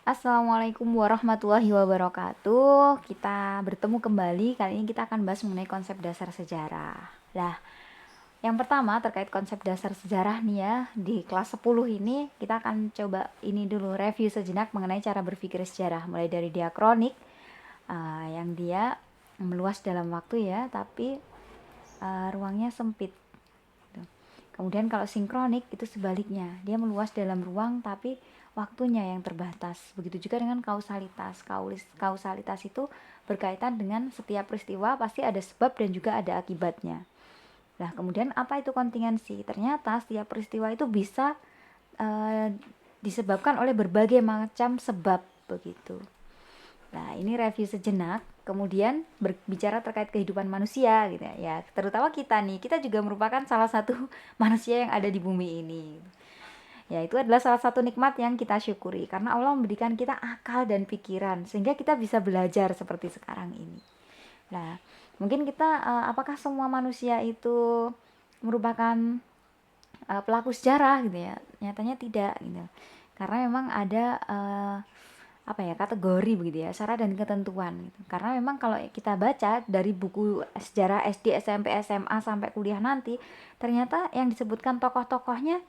Assalamualaikum warahmatullahi wabarakatuh. Kita bertemu kembali. Kali ini kita akan bahas mengenai konsep dasar sejarah. Nah, yang pertama terkait konsep dasar sejarah nih ya, di kelas 10 ini kita akan coba ini dulu review sejenak mengenai cara berpikir sejarah, mulai dari diakronik yang dia meluas dalam waktu ya, tapi ruangnya sempit. Kemudian kalau sinkronik itu sebaliknya, dia meluas dalam ruang tapi waktunya yang terbatas. Begitu juga dengan kausalitas. Kausalitas itu berkaitan dengan setiap peristiwa pasti ada sebab dan juga ada akibatnya. Nah, kemudian apa itu kontingensi? Ternyata setiap peristiwa itu bisa disebabkan oleh berbagai macam sebab begitu. Nah, ini review sejenak. Kemudian berbicara terkait kehidupan manusia gitu ya. Ya, terutama kita nih, kita juga merupakan salah satu manusia yang ada di bumi ini. Ya, itu adalah salah satu nikmat yang kita syukuri karena Allah memberikan kita akal dan pikiran sehingga kita bisa belajar seperti sekarang ini. Nah, mungkin kita apakah semua manusia itu merupakan pelaku sejarah gitu ya? Nyatanya tidak gitu. Karena memang ada kategori begitu ya, syarat dan ketentuan gitu. Karena memang kalau kita baca dari buku sejarah SD, SMP, SMA sampai kuliah nanti, ternyata yang disebutkan tokoh-tokohnya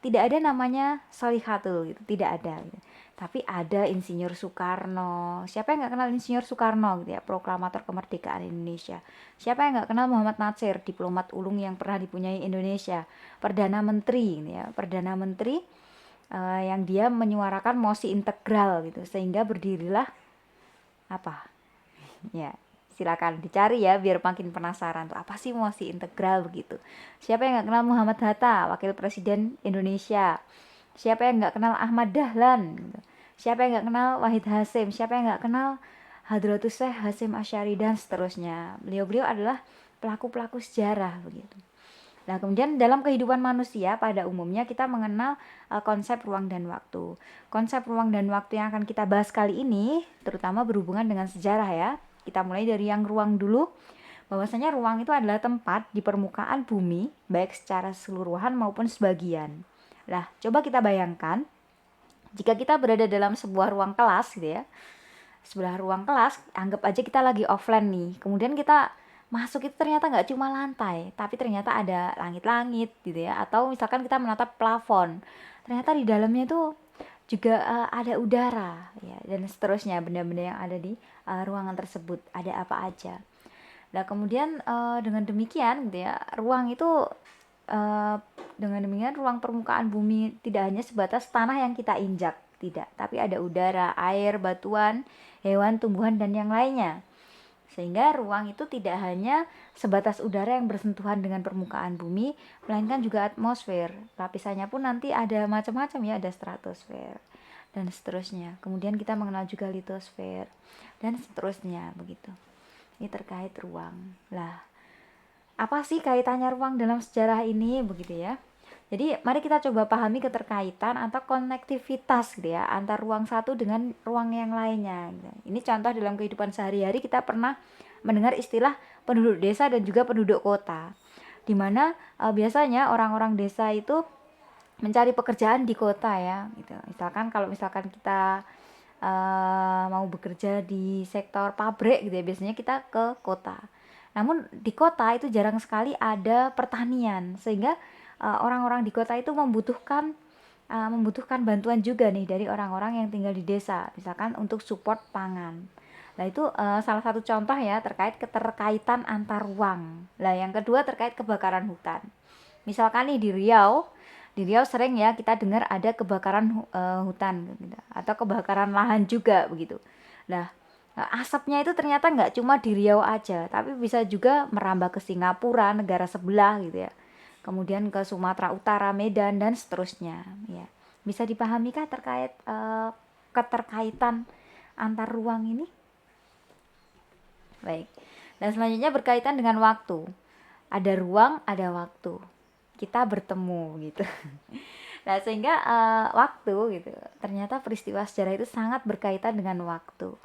tidak ada namanya Solihatul gitu, tidak ada gitu. Tapi ada Insinyur Soekarno. Siapa yang nggak kenal Insinyur Soekarno gitu ya, proklamator kemerdekaan Indonesia. Siapa yang nggak kenal Muhammad Natsir, diplomat ulung yang pernah dipunyai Indonesia, perdana menteri gitu ya, perdana menteri yang dia menyuarakan mosi integral gitu, sehingga berdirilah apa ya, silakan dicari ya biar makin penasaran tuh apa sih mosi integral begitu. Siapa yang nggak kenal Muhammad Hatta, wakil presiden Indonesia? Siapa yang nggak kenal Ahmad Dahlan gitu. Siapa yang nggak kenal Wahid Hasim? Siapa yang nggak kenal Hadratus Syekh Hasim Asy'ari dan seterusnya. Beliau-beliau adalah pelaku-pelaku sejarah begitu. Nah, kemudian dalam kehidupan manusia pada umumnya kita mengenal konsep ruang dan waktu. Konsep ruang dan waktu yang akan kita bahas kali ini terutama berhubungan dengan sejarah ya. Kita mulai dari yang ruang dulu. Bahwasanya ruang itu adalah tempat di permukaan bumi baik secara keseluruhan maupun sebagian. Nah, coba kita bayangkan jika kita berada dalam sebuah ruang kelas gitu ya. Sebelah ruang kelas, anggap aja kita lagi offline nih. Kemudian kita masuk itu ternyata nggak cuma lantai, tapi ternyata ada langit-langit gitu ya. Atau misalkan kita menatap plafon, ternyata di dalamnya itu juga ada udara ya, dan seterusnya benda-benda yang ada di ruangan tersebut ada apa aja. Nah, kemudian dengan demikian gitu ya, ruang itu dengan demikian ruang permukaan bumi tidak hanya sebatas tanah yang kita injak, tidak, tapi ada udara, air, batuan, hewan, tumbuhan dan yang lainnya. Sehingga ruang itu tidak hanya sebatas udara yang bersentuhan dengan permukaan bumi, melainkan juga atmosfer. Lapisannya pun nanti ada macam-macam ya, ada stratosfer dan seterusnya. Kemudian kita mengenal juga litosfer dan seterusnya begitu. Ini terkait ruang. Lah, apa sih kaitannya ruang dalam sejarah ini begitu ya? Jadi mari kita coba pahami keterkaitan atau konektivitas gitu ya antar ruang satu dengan ruang yang lainnya gitu. Ini contoh dalam kehidupan sehari-hari kita pernah mendengar istilah penduduk desa dan juga penduduk kota. Di mana biasanya orang-orang desa itu mencari pekerjaan di kota ya gitu. Misalkan kita mau bekerja di sektor pabrik gitu ya, biasanya kita ke kota. Namun di kota itu jarang sekali ada pertanian, sehingga orang-orang di kota itu membutuhkan bantuan juga nih dari orang-orang yang tinggal di desa, misalkan untuk support pangan. Nah, itu salah satu contoh ya terkait keterkaitan antar ruang. Nah, yang kedua terkait kebakaran hutan. Misalkan nih di Riau sering ya kita dengar ada kebakaran hutan gitu, atau kebakaran lahan juga begitu. Nah, asapnya itu ternyata nggak cuma di Riau aja, tapi bisa juga merambah ke Singapura, negara sebelah gitu ya. Kemudian ke Sumatera Utara, Medan dan seterusnya. Ya, bisa dipahami kah terkait keterkaitan antar ruang ini? Baik. Dan selanjutnya berkaitan dengan waktu. Ada ruang, ada waktu. Kita bertemu gitu. Nah, sehingga waktu gitu. Ternyata peristiwa sejarah itu sangat berkaitan dengan waktu.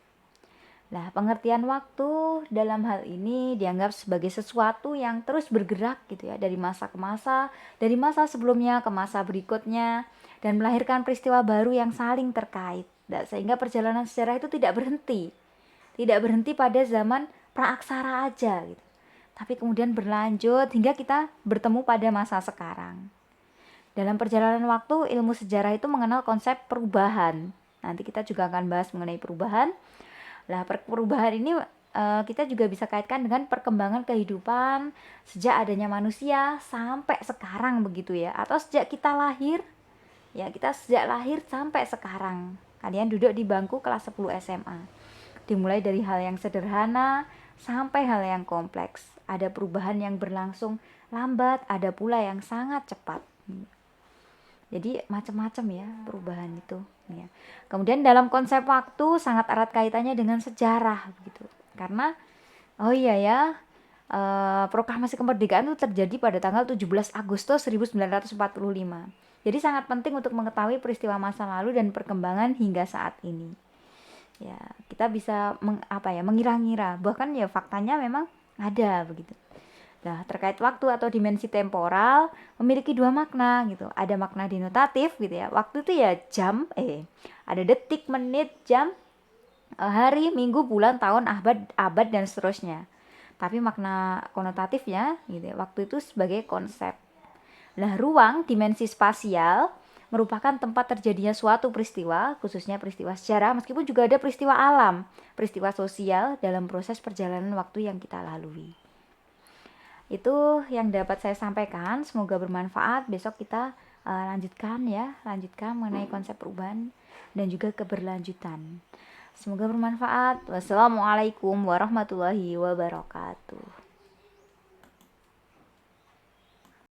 Nah, pengertian waktu dalam hal ini dianggap sebagai sesuatu yang terus bergerak gitu ya, dari masa ke masa, dari masa sebelumnya ke masa berikutnya, dan melahirkan peristiwa baru yang saling terkait. Nah, sehingga perjalanan sejarah itu tidak berhenti pada zaman praaksara aja gitu. Tapi kemudian berlanjut hingga kita bertemu pada masa sekarang. Dalam perjalanan waktu, ilmu sejarah itu mengenal konsep perubahan. Nanti kita juga akan bahas mengenai perubahan. Lah, perubahan ini kita juga bisa kaitkan dengan perkembangan kehidupan sejak adanya manusia sampai sekarang begitu ya. Atau sejak kita lahir, ya kita sejak lahir sampai sekarang. Kalian duduk di bangku kelas 10 SMA. Dimulai dari hal yang sederhana sampai hal yang kompleks. Ada perubahan yang berlangsung lambat, ada pula yang sangat cepat. Jadi macam-macam ya perubahan itu. Ya. Kemudian dalam konsep waktu sangat erat kaitannya dengan sejarah begitu. Karena oh iya ya, proklamasi kemerdekaan itu terjadi pada tanggal 17 Agustus 1945. Jadi sangat penting untuk mengetahui peristiwa masa lalu dan perkembangan hingga saat ini. Ya, kita bisa mengira-ngira, bahkan ya faktanya memang ada begitu. Nah, terkait waktu atau dimensi temporal memiliki dua makna gitu. Ada makna denotatif gitu ya. Waktu itu ya jam, ada detik, menit, jam, hari, minggu, bulan, tahun, abad dan seterusnya. Tapi makna konotatifnya gitu ya, waktu itu sebagai konsep. Nah, ruang, dimensi spasial merupakan tempat terjadinya suatu peristiwa, khususnya peristiwa sejarah, meskipun juga ada peristiwa alam, peristiwa sosial dalam proses perjalanan waktu yang kita lalui. Itu yang dapat saya sampaikan, semoga bermanfaat. Besok kita lanjutkan mengenai konsep perubahan dan juga keberlanjutan. Semoga bermanfaat. Wassalamualaikum warahmatullahi wabarakatuh.